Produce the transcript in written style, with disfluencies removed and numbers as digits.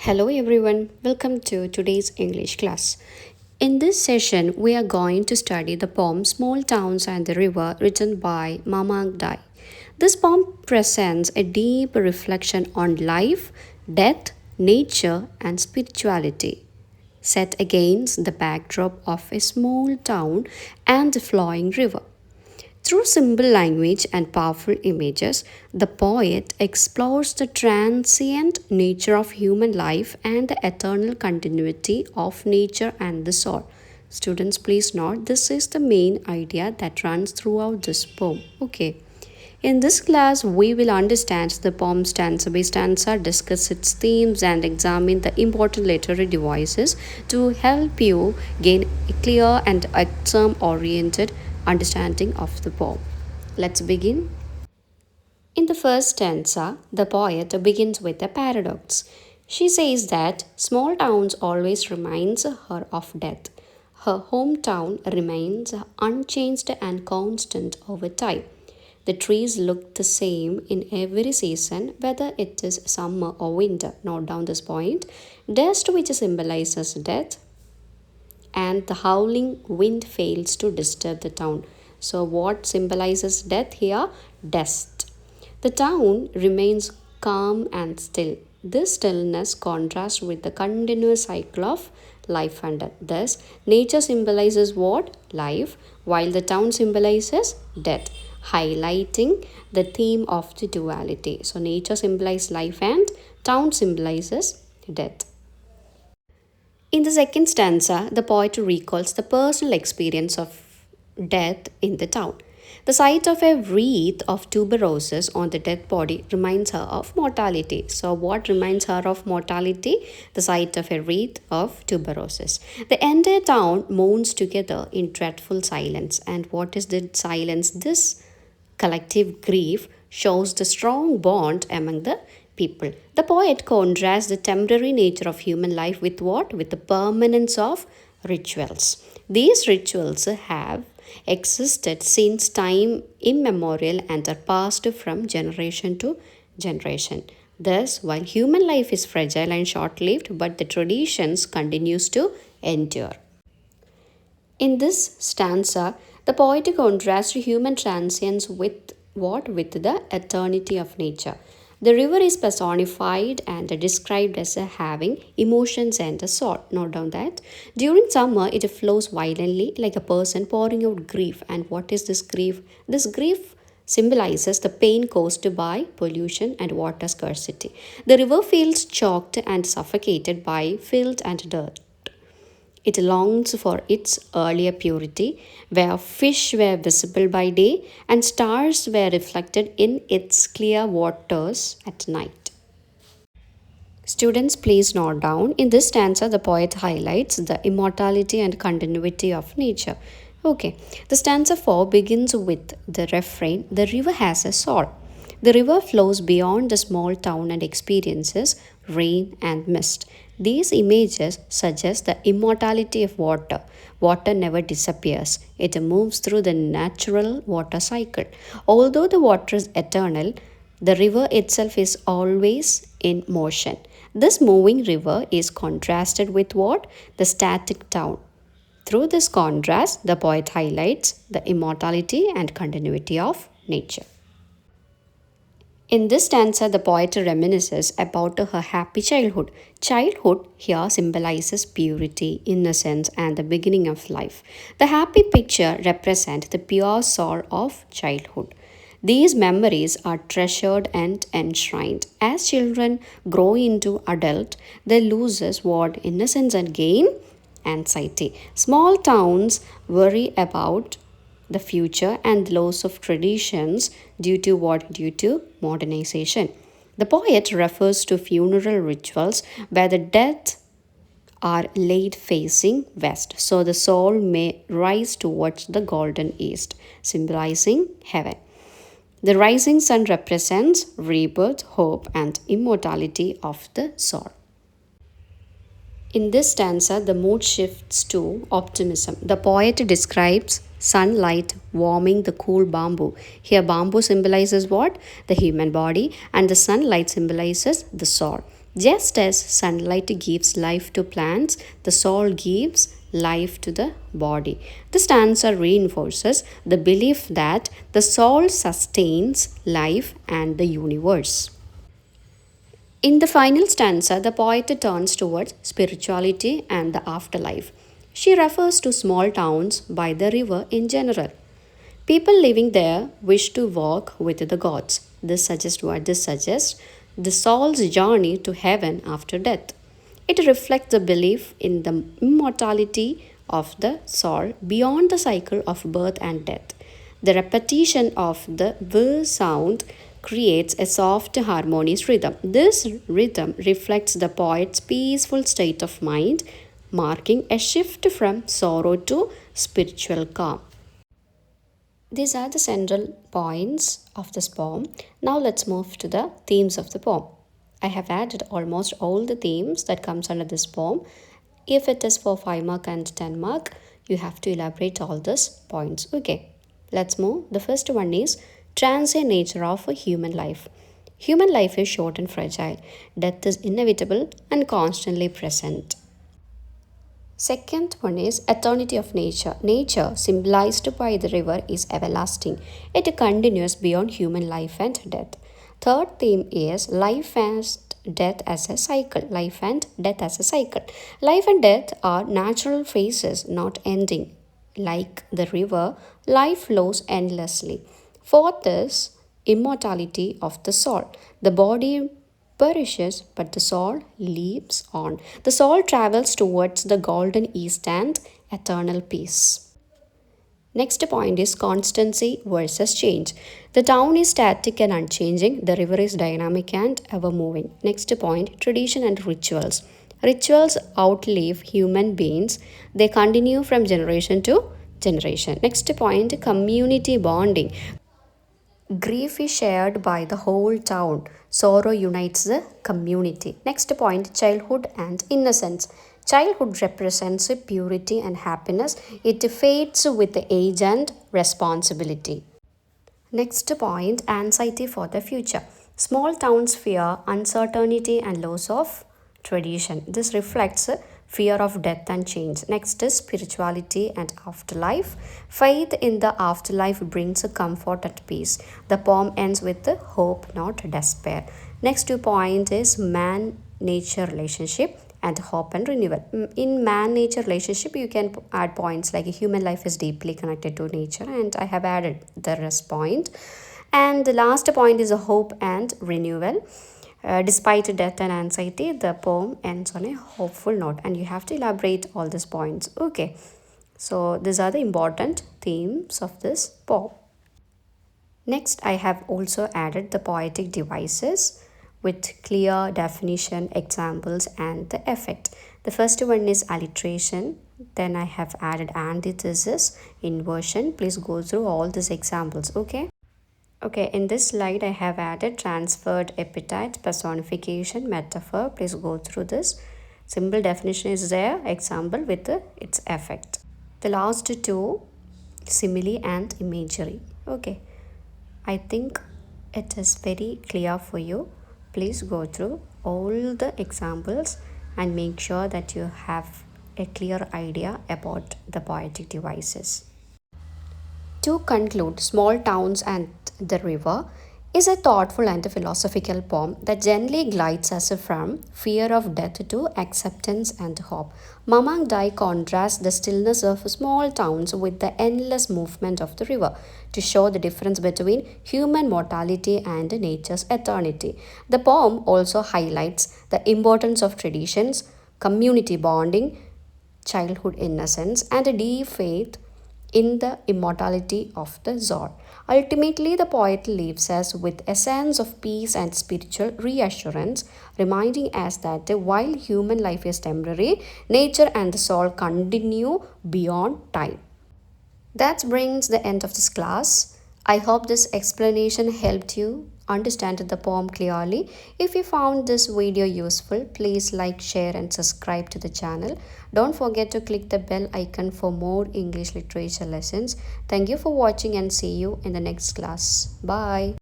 Hello everyone, welcome to today's English class. In this session, we are going to study the poem Small Towns and the River written by Mamang Dai. This poem presents a deep reflection on life, death, nature, and spirituality, set against the backdrop of a small town and a flowing river. Through simple language and powerful images, the poet explores the transient nature of human life and the eternal continuity of nature and the soul. Students, please note this is the main idea that runs throughout this poem. Okay. In this class, we will understand the poem stanza by stanza, discuss its themes, and examine the important literary devices to help you gain a clear and exam oriented understanding of the poem. Let's begin. In the first stanza, the poet begins with a paradox. She says that small towns always reminds her of death. Her hometown remains unchanged and constant over time. The trees look the same in every season, whether it is summer or winter. Note down this point. Dust, which symbolizes death, and the howling wind fails to disturb the town. So, what symbolizes death here? Dust. The town remains calm and still. This stillness contrasts with the continuous cycle of life and death. Thus, nature symbolizes what? Life, while the town symbolizes death, highlighting the theme of the duality. So, nature symbolizes life and town symbolizes death. In the second stanza, the poet recalls the personal experience of death in the town. The sight of a wreath of tuberoses on the dead body reminds her of mortality. So, what reminds her of mortality? The sight of a wreath of tuberoses. The entire town mourns together in dreadful silence. And what is the silence? This collective grief shows the strong bond among the people. The poet contrasts the temporary nature of human life with what? With the permanence of rituals. These rituals have existed since time immemorial and are passed from generation to generation. Thus, while human life is fragile and short-lived, but the traditions continues to endure. In this stanza, the poet contrasts human transience with what? With the eternity of nature. The river is personified and described as having emotions and a soul. Note down that. During summer, it flows violently like a person pouring out grief. And what is this grief? This grief symbolizes the pain caused by pollution and water scarcity. The river feels choked and suffocated by filth and dirt. It longs for its earlier purity, where fish were visible by day and stars were reflected in its clear waters at night. Students, please note down. In this stanza, the poet highlights the immortality and continuity of nature. Okay, the stanza 4 begins with the refrain, "The river has a soul." The river flows beyond the small town and experiences rain and mist. These images suggest the immortality of water. Water never disappears, it moves through the natural water cycle. Although the water is eternal, the river itself is always in motion. This moving river is contrasted with what? The static town. Through this contrast, the poet highlights the immortality and continuity of nature. In this stanza, the poet reminisces about her happy childhood. Childhood here symbolizes purity, innocence, and the beginning of life. The happy picture represents the pure soul of childhood. These memories are treasured and enshrined. As children grow into adult, they lose what? Innocence and gain anxiety. Small towns worry about the future and loss of traditions due to what? Due to modernization. The poet refers to funeral rituals where the dead are laid facing west, so the soul may rise towards the golden east, symbolizing heaven. The rising sun represents rebirth, hope, and immortality of the soul. In this stanza, the mood shifts to optimism. The poet describes sunlight warming the cool bamboo. Here, bamboo symbolizes what? The human body, and the sunlight symbolizes the soul. Just as sunlight gives life to plants, the soul gives life to the body. The stanza reinforces the belief that the soul sustains life and the universe. In the final stanza, the poet turns towards spirituality and the afterlife. She refers to small towns by the river in general. People living there wish to walk with the gods. This suggests what this suggests the soul's journey to heaven after death. It reflects the belief in the immortality of the soul beyond the cycle of birth and death. The repetition of the v sound creates a soft, harmonious rhythm. This rhythm reflects the poet's peaceful state of mind, marking a shift from sorrow to spiritual calm. These are the central points of this poem. Now let's move to the themes of the poem. I have added almost all the themes that comes under this poem. If it is for 5 mark and 10 mark, you have to elaborate all these points. Okay, let's move. The first one is transient nature of a human life. Human life is short and fragile. Death is inevitable and constantly present. Second one is eternity of nature. Nature, symbolized by the river, is everlasting. It continues beyond human life and death. Third theme is life and death as a cycle. Life and death as a cycle. Life and death are natural phases, not ending. Like the river, life flows endlessly. Fourth is immortality of the soul. The body perishes, but the soul lives on. The soul travels towards the golden east and eternal peace. Next point is constancy versus change. The town is static and unchanging, the river is dynamic and ever moving. Next point tradition and rituals. Rituals outlive human beings, they continue from generation to generation. Next point community bonding. Grief is shared by the whole town. Sorrow unites the community. Next point childhood and innocence. Childhood represents purity and happiness. It fades with the age and responsibility. Next point anxiety for the future. Small towns fear uncertainty and loss of tradition. This reflects fear of death and change. Next is spirituality and afterlife. Faith in the afterlife brings comfort and peace. The poem ends with hope, not despair. Next two point is man nature relationship and hope and renewal. In man nature relationship, you can add points like human life is deeply connected to nature, and I have added the rest point. And the last point is a hope and renewal. Despite death and anxiety, the poem ends on a hopeful note, and you have to elaborate all these points. Okay, so these are the important themes of this poem. Next, I have also added the poetic devices with clear definition, examples, and the effect. The first one is alliteration. Then I have added antithesis, inversion. Please go through all these examples, okay? Okay, in this slide, I have added transferred epithet, personification, metaphor. Please go through this. Simple definition is there, example with its effect. The last two, simile and imagery. Okay, I think it is very clear for you. Please go through all the examples and make sure that you have a clear idea about the poetic devices. To conclude, Small Towns and the River is a thoughtful and philosophical poem that gently glides us from fear of death to acceptance and hope. Mamang Dai contrasts the stillness of small towns with the endless movement of the river to show the difference between human mortality and nature's eternity. The poem also highlights the importance of traditions, community bonding, childhood innocence, and a deep faith in the immortality of the soul. Ultimately, the poet leaves us with a sense of peace and spiritual reassurance, reminding us that while human life is temporary, nature and the soul continue beyond time. That brings the end of this class. I hope this explanation helped you understand the poem clearly. If you found this video useful, please like, share and subscribe to the channel. Don't forget to click the bell icon for more English literature lessons. Thank you for watching and see you in the next class. Bye.